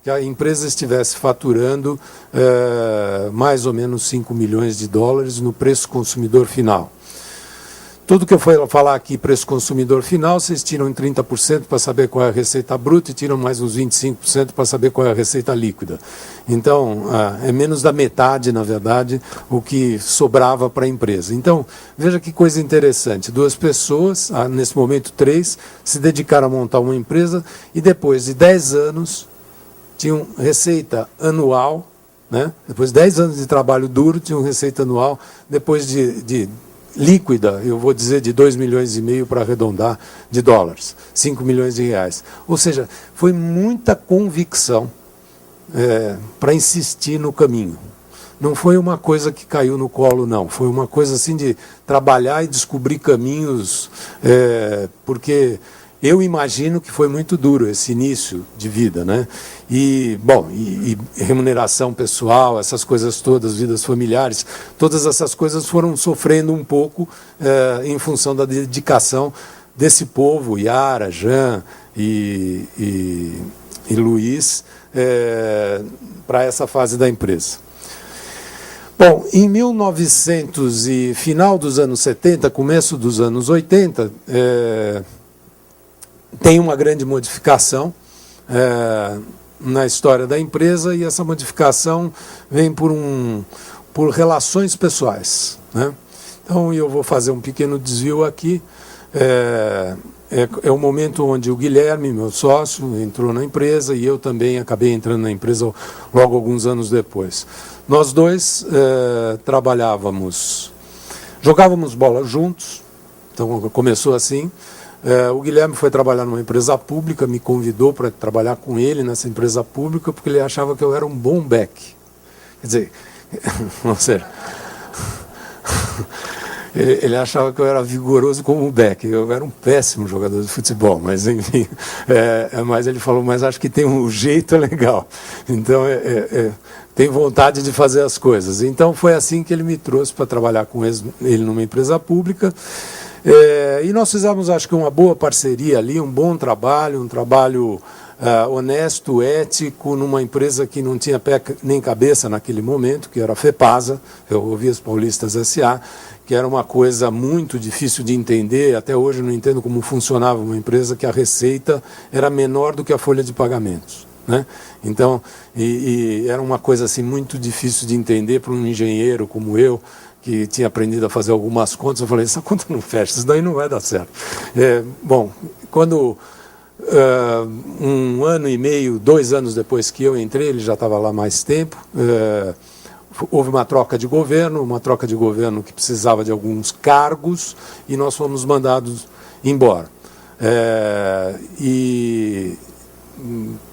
que a empresa estivesse faturando mais ou menos 5 milhões de dólares no preço consumidor final. Tudo que eu for falar aqui, preço consumidor final, vocês tiram em 30% para saber qual é a receita bruta e tiram mais uns 25% para saber qual é a receita líquida. Então, é menos da metade, na verdade, o que sobrava para a empresa. Então, veja que coisa interessante. 2 pessoas, nesse momento 3, se dedicaram a montar uma empresa e depois de 10 anos tinham receita anual, né? Depois de 10 anos de trabalho duro, tinham receita anual, depois de líquida, eu vou dizer de 2,5 milhões para arredondar, de dólares, 5 milhões de reais. Ou seja, foi muita convicção para insistir no caminho. Não foi uma coisa que caiu no colo, não. Foi uma coisa assim de trabalhar e descobrir caminhos, porque eu imagino que foi muito duro esse início de vida, né? E, bom, e remuneração pessoal, essas coisas todas, vidas familiares, todas essas coisas foram sofrendo um pouco em função da dedicação desse povo, Yara, Jean e Luiz, para essa fase da empresa. Bom, em 1900 e final dos anos 70, começo dos anos 80, tem uma grande modificação na história da empresa, e essa modificação vem por relações pessoais, né? Então, eu vou fazer um pequeno desvio aqui. É o momento onde o Guilherme, meu sócio, entrou na empresa, e eu também acabei entrando na empresa logo alguns anos depois. Nós dois jogávamos bola juntos, então começou assim. O Guilherme foi trabalhar numa empresa pública, me convidou para trabalhar com ele nessa empresa pública, porque ele achava que eu era um bom back. Quer dizer, não sei, ele achava que eu era vigoroso como back. Eu era um péssimo jogador de futebol, mas enfim. Mas ele falou, mas acho que tem um jeito legal. Então, tem vontade de fazer as coisas. Então, foi assim que ele me trouxe para trabalhar com ele numa empresa pública. E nós fizemos, acho que, uma boa parceria ali, um bom trabalho, honesto, ético, numa empresa que não tinha pé nem cabeça naquele momento, que era a FEPASA, Ferrovias Paulistas S.A., que era uma coisa muito difícil de entender. Até hoje eu não entendo como funcionava uma empresa que a receita era menor do que a folha de pagamentos, né? Então, era uma coisa assim muito difícil de entender para um engenheiro como eu, que tinha aprendido a fazer algumas contas. Eu falei, essa conta não fecha, isso daí não vai dar certo. Bom, quando 1 ano e meio, 2 anos depois que eu entrei, ele já estava lá mais tempo, houve uma troca de governo que precisava de alguns cargos, e nós fomos mandados embora. E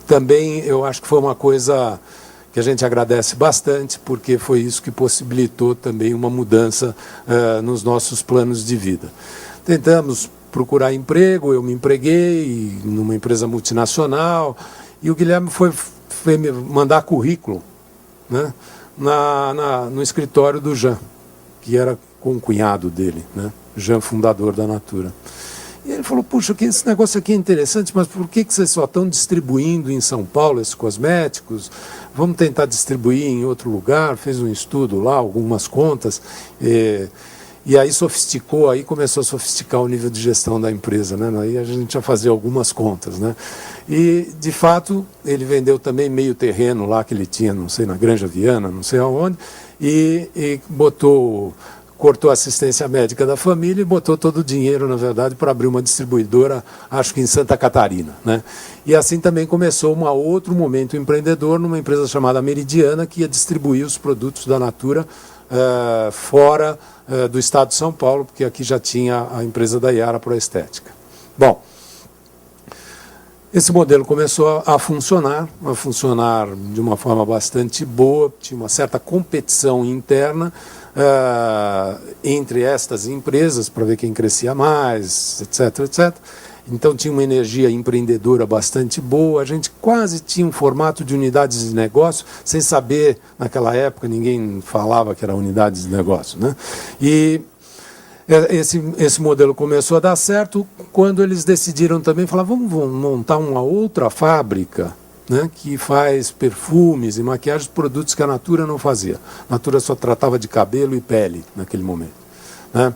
também eu acho que foi uma coisa que a gente agradece bastante, porque foi isso que possibilitou também uma mudança nos nossos planos de vida. Tentamos procurar emprego, eu me empreguei numa empresa multinacional, e o Guilherme foi me mandar currículo, né, no escritório do Jean, que era com o cunhado dele, né, Jean, fundador da Natura. E ele falou, puxa, esse negócio aqui é interessante, mas por que vocês só estão distribuindo em São Paulo esses cosméticos? Vamos tentar distribuir em outro lugar. Fez um estudo lá, algumas contas, e aí começou a sofisticar o nível de gestão da empresa, né? Aí a gente já fazia algumas contas, né? E, de fato, ele vendeu também meio terreno lá que ele tinha, não sei, na Granja Viana, não sei aonde, e cortou a assistência médica da família e botou todo o dinheiro, na verdade, para abrir uma distribuidora, acho que em Santa Catarina, né? E assim também começou um outro momento empreendedor numa empresa chamada Meridiana, que ia distribuir os produtos da Natura fora do estado de São Paulo, porque aqui já tinha a empresa da Yara Proestética. Bom, esse modelo começou a funcionar de uma forma bastante boa, tinha uma certa competição interna entre estas empresas para ver quem crescia mais, etc, etc. Então tinha uma energia empreendedora bastante boa, a gente quase tinha um formato de unidades de negócio, sem saber, naquela época ninguém falava que era unidades de negócio, né? E esse modelo começou a dar certo quando eles decidiram também falar, vamos montar uma outra fábrica, né, que faz perfumes e maquiagens, produtos que a Natura não fazia. A Natura só tratava de cabelo e pele naquele momento, né?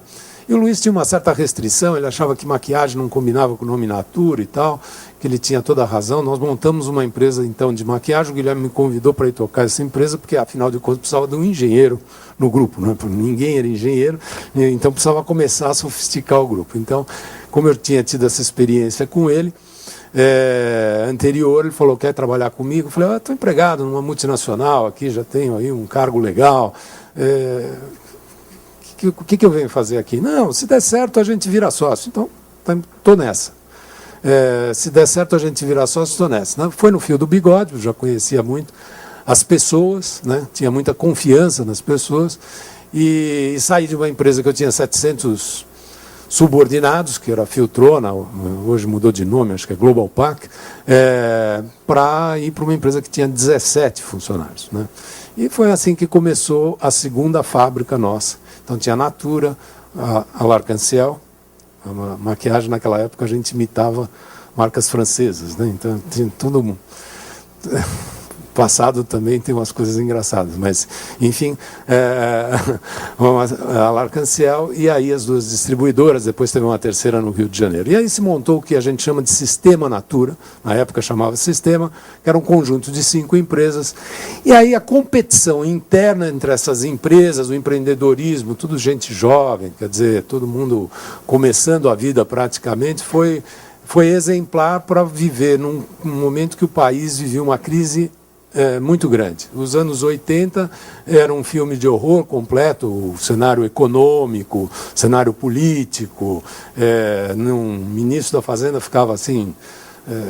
E o Luiz tinha uma certa restrição, ele achava que maquiagem não combinava com o nome Natura e tal, que ele tinha toda a razão. Nós montamos uma empresa, então, de maquiagem. O Guilherme me convidou para ir tocar essa empresa, porque, afinal de contas, precisava de um engenheiro no grupo, né? Ninguém era engenheiro, então precisava começar a sofisticar o grupo. Então, como eu tinha tido essa experiência com ele, anterior, ele falou, quer trabalhar comigo? Eu falei, estou empregado numa multinacional aqui, já tenho aí um cargo legal, o que eu venho fazer aqui? Não, se der certo a gente vira sócio. Então, estou nessa. Se der certo a gente vira sócio, estou nessa. Foi no fio do bigode, eu já conhecia muito as pessoas, né? Tinha muita confiança nas pessoas, e saí de uma empresa que eu tinha 700 subordinados, que era a Filtrona, hoje mudou de nome, acho que é Global Pack, para ir para uma empresa que tinha 17 funcionários, né? E foi assim que começou a segunda fábrica nossa. Então tinha a Natura, a L'Arc-en-Ciel, a maquiagem naquela época a gente imitava marcas francesas, né? Então tinha todo mundo. Passado também tem umas coisas engraçadas, mas, enfim, a L'Arc-en-Ciel, e aí as duas distribuidoras, depois teve uma terceira no Rio de Janeiro. E aí se montou o que a gente chama de Sistema Natura, na época chamava Sistema, que era um conjunto de 5 empresas, e aí a competição interna entre essas empresas, o empreendedorismo, tudo gente jovem, quer dizer, todo mundo começando a vida praticamente, foi exemplar para viver num momento que o país vivia uma crise muito grande. Os anos 80 era um filme de horror completo, o cenário econômico, cenário político, um ministro da Fazenda ficava assim,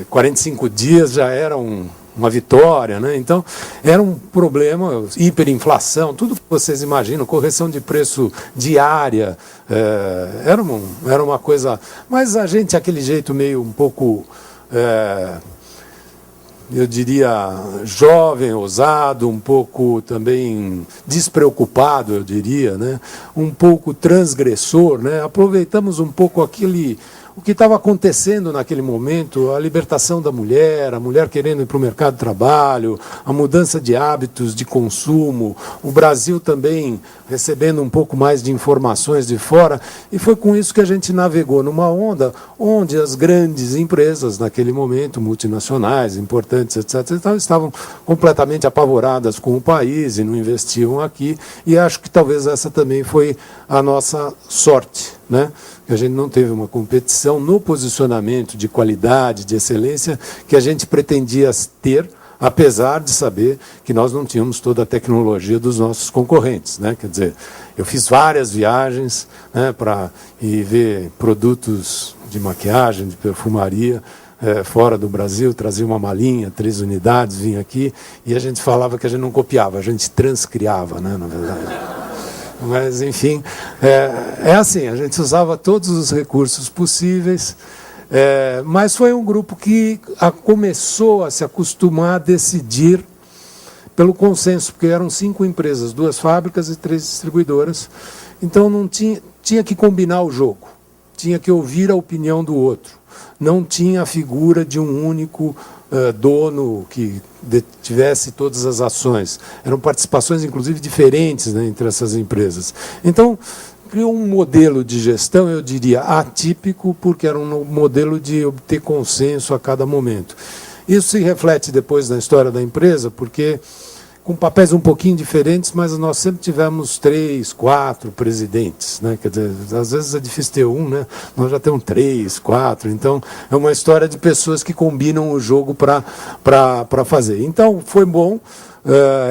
45 dias já era uma vitória, né? Então, era um problema, hiperinflação, tudo que vocês imaginam, correção de preço diária, era uma coisa... Mas a gente, aquele jeito meio um pouco... eu diria, jovem, ousado, um pouco também despreocupado, eu diria, né? Um pouco transgressor, né? Aproveitamos um pouco o que estava acontecendo naquele momento, a libertação da mulher, a mulher querendo ir para o mercado de trabalho, a mudança de hábitos de consumo, o Brasil também recebendo um pouco mais de informações de fora, e foi com isso que a gente navegou numa onda onde as grandes empresas, naquele momento, multinacionais, importantes, etc., estavam completamente apavoradas com o país e não investiam aqui, e acho que talvez essa também foi a nossa sorte, né? Que a gente não teve uma competição no posicionamento de qualidade, de excelência, que a gente pretendia ter, apesar de saber que nós não tínhamos toda a tecnologia dos nossos concorrentes, né? Quer dizer, eu fiz várias viagens, né, para ir ver produtos de maquiagem, de perfumaria, fora do Brasil, trazia uma malinha, 3 unidades, vinha aqui, e a gente falava que a gente não copiava, a gente transcriava, né, na verdade. Mas, enfim, assim, a gente usava todos os recursos possíveis, mas foi um grupo que começou a se acostumar a decidir pelo consenso, porque eram 5 empresas, 2 fábricas e 3 distribuidoras, então não tinha que combinar o jogo, tinha que ouvir a opinião do outro, não tinha a figura de um único dono que tivesse todas as ações. Eram participações, inclusive, diferentes, né, entre essas empresas. Então, criou um modelo de gestão, eu diria, atípico, porque era um modelo de obter consenso a cada momento. Isso se reflete depois na história da empresa, porque com papéis um pouquinho diferentes, mas nós sempre tivemos 3, 4 presidentes, né? Quer dizer, às vezes é difícil ter um, né? Nós já temos 3, 4, então é uma história de pessoas que combinam o jogo para fazer. Então, foi bom.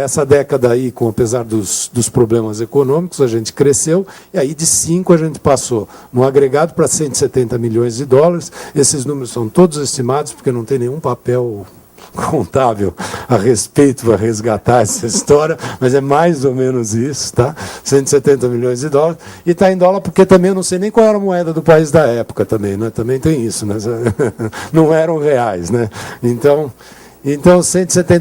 Essa década aí, apesar dos problemas econômicos, a gente cresceu, e aí de 5 a gente passou no agregado para 170 milhões de dólares. Esses números são todos estimados, porque não tem nenhum papel contábil a respeito para resgatar essa história, mas é mais ou menos isso, tá? 170 milhões de dólares, e está em dólar porque também eu não sei nem qual era a moeda do país da época também, né? Também tem isso, né? Não eram reais, né? Então 170